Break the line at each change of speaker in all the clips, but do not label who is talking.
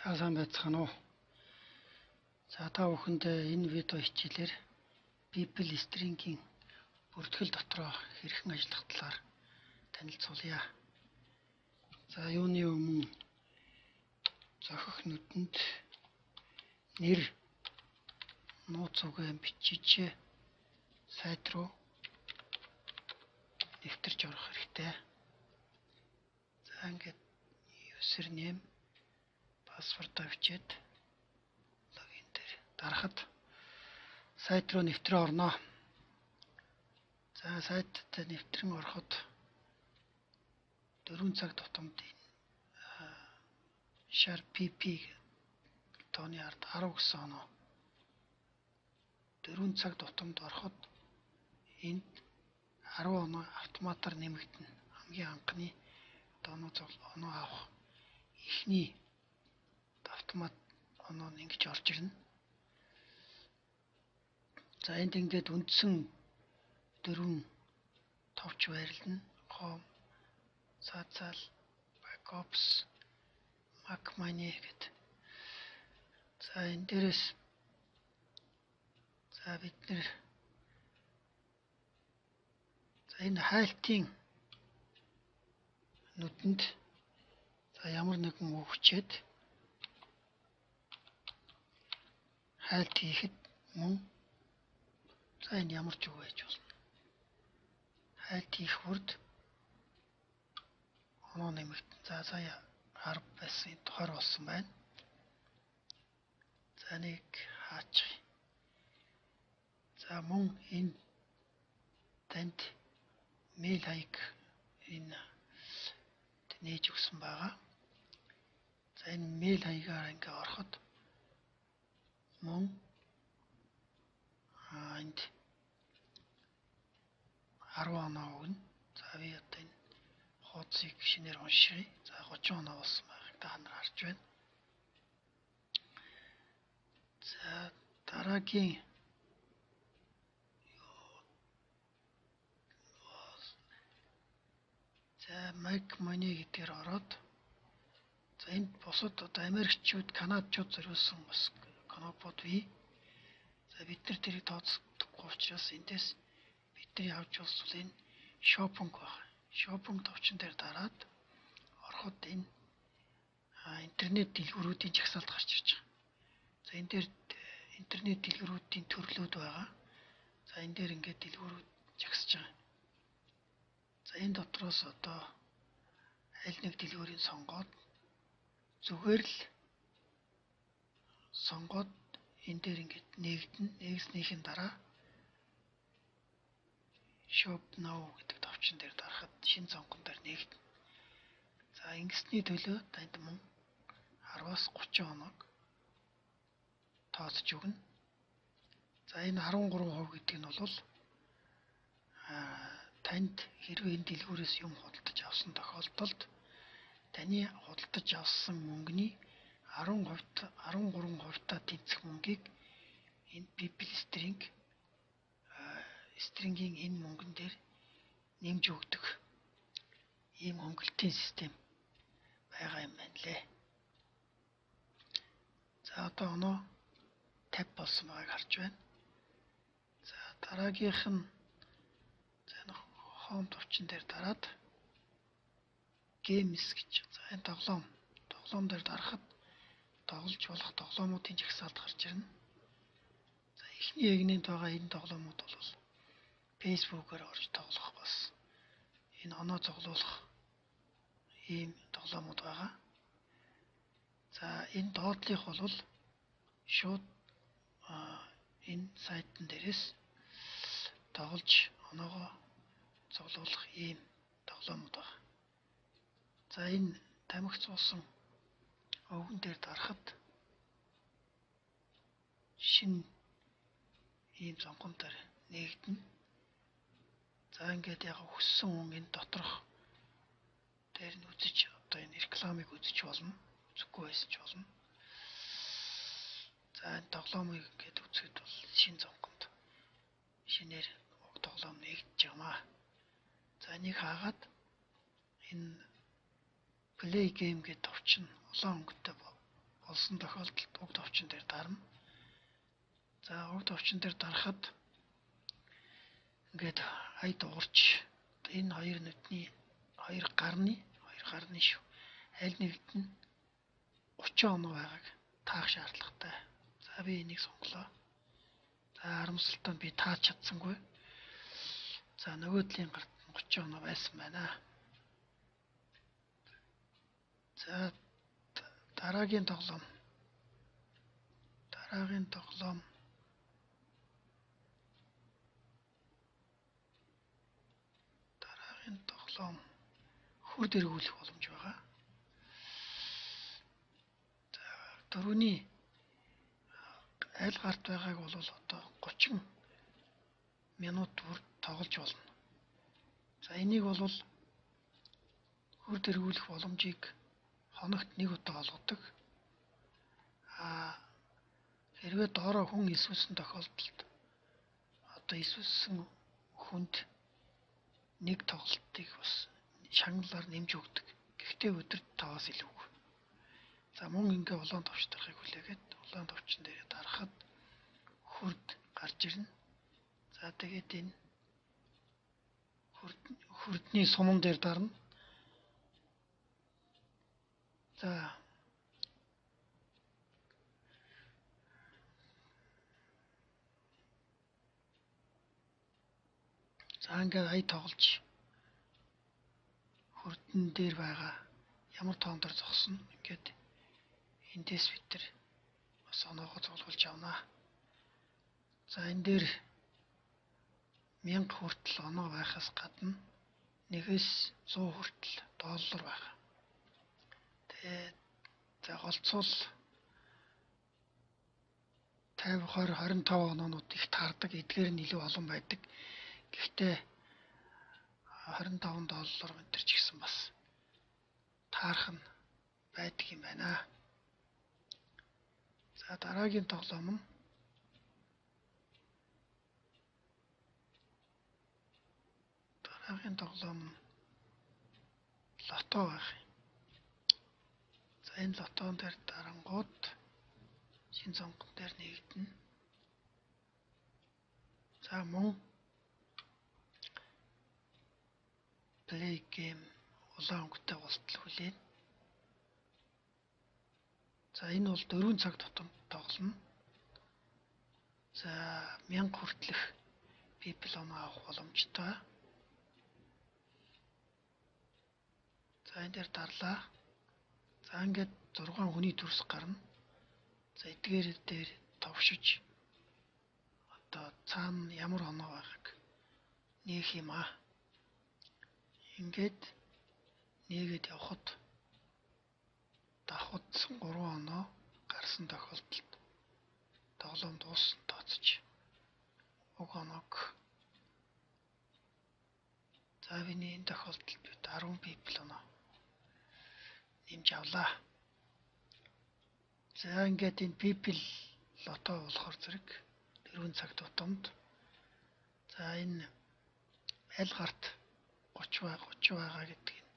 Сайн байцгаана уу. За та бүхэндээ энэ видео хичээлээр People String-ийн бүртгэл дотроо хэрхэн ажиллах талаар танилцуулъя. За юуны өмнө зохих нүдэнд нэр нууц үгээ бичиж сайт руу нэвтэрч орох хэрэгтэй. За ингээд username пассвордоо бичээд логин дээр дарахад сайт руу нэвтрээ орно. За сайтад нэвтрэн ороход 4 цаг тутамд #pp тооны ард 10 гэсэн оноо 4 цаг тутамд ороход энд 10 оноо автоматар нэмэгдэнэ. Хамгийн анхны оноо авах эхний автомат оноо нь ингэж орж ирнэ. За энд ингээд үндсэн 4 товч байрлал нь home, social, backups, Mac Mini гэдэг. За энэ дээрээс бид нэр энэ хайлтын нүдэнд ямар нэгэн үг хүчээд хайлт хийхэд мөн энэ ямар ч үг байж болно. Хайлт хийх бүрд оноо нэмэгдэн. За сая 10 байсан 20 болсон байна. За нэг хаачих. За мөн энэ танд мэйл хаяг энэ нээж өгсөн байгаа. За энэ мэйл хаягаар ингээ ороход мөн энд 10 оноо өгнө. За би одоо энэ хуудсыг шинээр уншия. За 30 оноо болсон байгааг та нар харж байна. За дараагийн Mac Mini гэдгээр ороод энд бусад одоо Америкчууд, Канадчууд зориулсан бас кнопууд бий. За бид нар тэрийг тооцохдохгүй учраас эндээс бидний авч үзвэл энэ shopping байна. Shopping товчон дээр дараад ороход энэ интернет дэлгүүрүүдийн жагсаалт гарч ирж байгаа. За энэ дээр интернет дэлгүүрүүдийн төрлүүд байгаа. За энэ дээр ингээд дэлгүүрүүд жагсаж байгаа. За энэ дотроос одоо аль нэг дэлгүүрийг сонгоод зүгээр л сонгоод энэ дээр ингээд нээгдэнэ. Нээгснийхээ дараа Shop Now гэдэг товчон дээр дарахад шинэ сонгон дээр нээгдэнэ. За ингэсний төлөө танд мөн 10-аас 30 оног тооцож өгнө. За энэ 13% гэдэг нь бол танд хэрвээ энэ дэлгүүрээс юм худалдаж авсан тохиолдолд таны худалдаж авсан мөнгөний 13% тэнцэх мөнгийг энэ People String-ийн энэ мөнгөн дээр нэмж өгдөг ийм хөнгөлтийн систем байгаа юм байна лээ. За одоо оноо 50 болсон байгааг харж байна. За дараагийнх нь Home товчон дээр дараад Games гэж. За энэ тоглоом дээр дарахад тоглож болох тоглоомуудын жагсаалт гарч ирнэ. За эхний эгнээнд байгаа энэ тоглоомууд бол Facebook-оор орж тоглох бас энэ оноо цуглуулах ийм тоглоомууд байгаа. За энэ доотлих бол шууд энэ сайтн дээрээс тоглож оноогоо цуглуулах ийм тоглоомууд байна. За энэ тамхи цуусан өвгөн дээр дарахад шинэ ийм сонгон дээр нээгдэнэ. За ингээд яг хүссэн хүн энэ доторх дээр нь үзэж одоо энэ рекламыг үзэж болно. Үзэхгүй байсан ч болно. За энэ тоглоомыг ингээд үзэхэд бол шинэ сонгонд шинээр тоглоом нээгдэж байгаамаа. За энийг хаагаад энэ Play Game гэдэг товч нь улаан өнгөтэй олсон тохиолдолд уг товчон дээр дарна. За уг товчон дээр дарахад ингээд ая дуурч энэ хоёр нүдний хоёр гарны шүү. Аль нэгт нь 30 оноо байгааг таах шаардлагатай. За би энийг сонголоо. За харамсалтай би тааж чадсангүй. За нөгөөдлийн гарт 30 оноо байсан байна. За дараагийн тоглоом. Хүр дэргүүлэх боломж байгаа. За дөрөвний аль гарт байгааг бол одоо 30 минут бүр тоглож болно. За энийг бол хүр дэргүүлэх боломжийг хоногт нэг удаа олгодог. Хэрвээ доороо хүн эсвэлсэн тохиолдолд одоо эсвэлсэн хүнд нэг тоглолтыг бас шагналаар нэмж өгдөг. Гэхдээ өдөрт 5-аас илүүгүй. За мөн ингээ улаан товч дарахыг хүлээгээд улаан товчон дээр дарахад хүрд гарч ирнэ. За тэгээд энэ хүрдний суман дээр дарна. За ингээд ая тоглож хүрдэн дээр байгаа ямар тоондор зогсно. Ингээд эндээс бид нар бас оноогоо цуглуулж авнаа. За энэ дээр 1000 хүртэл оноо байхаас гадна 1-100 хүртэл доллар байгаа. Тэгээд за голцвол 50, 20, 25 оноонууд их таардаг. Эдгээр нь илүү олон байдаг. Гэхдээ 25 доллар мэтэр ч гэсэн бас таарах нь байдаг юм байна. За дараагийн тоглоом нь лото байх юм. За энэ лотон дээр дарангууд шин сонгон дээр нэгдэнэ. За мөн play game улаан өнгөтэй болтол хүлээнэ. За энэ бол 4 цаг тутамд тоглоно. За 1000 хүртэлх people оноо авах боломжтой. За энэ дээр дарлаа. За ингээд 6 хүний төрс гарна. За эдгээр дээр товшиж одоо цаана ямар оноо байгааг нээх юм аа. Ингээд нээгээд явхад давхадсан 3 оноо гарсан тохиолдолд тоглоом дууссан тооцож уг оноог за биний энэ тохиолдолд 10 people оноо нэмж авлаа. За ингээд энэ people лото болохоор зэрэг 4 цаг тутамд за энэ аль гарт 30 байгаа гэдэг нь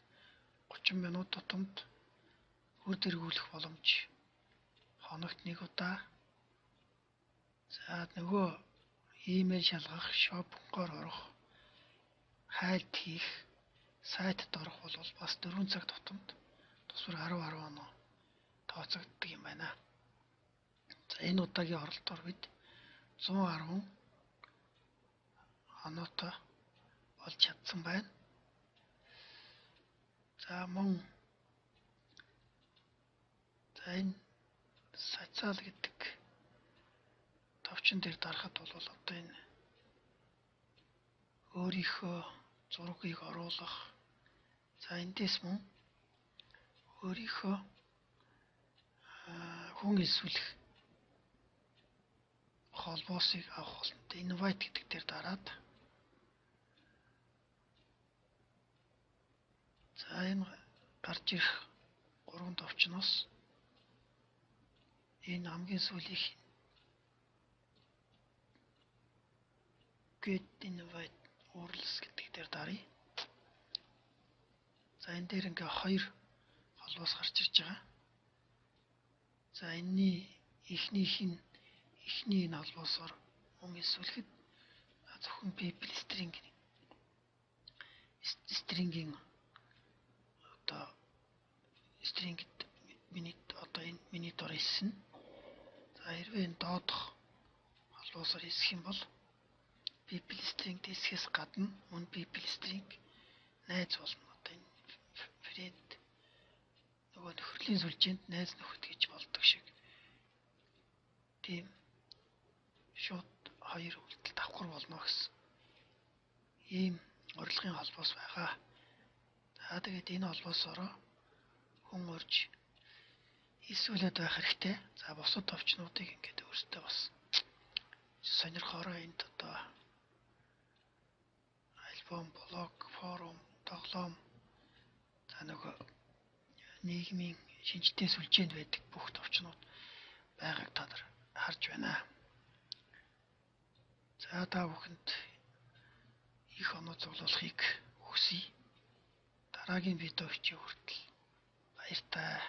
30 минут тутамд хүр дэргүүлэх боломж хоногт нэг удаа. За нөгөө имэйл шалгах, шопингоор орох, хайлт хийх, сайтад орох бол бас 4 цаг тутамд тусвар 10 оноо тооцогддог юм байна. За энэ удаагийн оролтоор бид 110 оноотой болж чадсан байна. За мөн за энэ сацаал гэдэг товчон дээр дарахад бол одоо энэ өөрийнхөө зургийг оруулах. За эндээс мөн өөрийнхөө хүн эсвэлэх холбоосыг авах боломжтой. Invite гэдэг дээр дараад за энэ гарч ирэх 3 товчноос энэ хамгийн сүүлийнх get invite URLs гэдэг дээр даръя. За энэ дээр ингээ 2 холбоос гарч ирж байгаа. За энэний эхний энэ холбоосоор мөн эсвэл зөвхөн people стрингийн одоо стрингт одоо энэ миний дор хэлсэн. За хэрвээ энэ доодох холбоосоор хэлэх юм бол people string дэсгээс гадна мөн people string найз болно. Одоо энэ friend нөгөө нөхөрлийн сүлжээнд найз нөхөд гэж болдог шиг. Тийм шууд хоёр үйлдэл давхар болно гэсэн ийм урилгын холбоос байгаа. За тэгээд энэ холбоосоор хүн урьж хэлсүүлээд байх хэрэгтэй. За бусад товчнуудыг ингээд өөртөө бас сонирхороо энд одоо альбом, блог, форум, тоглоом за нөгөө нийгмийн шинжтэй сүлжээнд байдаг бүх товчнууд байгааг та нар харж байна. За та бүхэнд их оноо цуглуулахыг хүсье. Дараагийн видео хүртэл баяртай.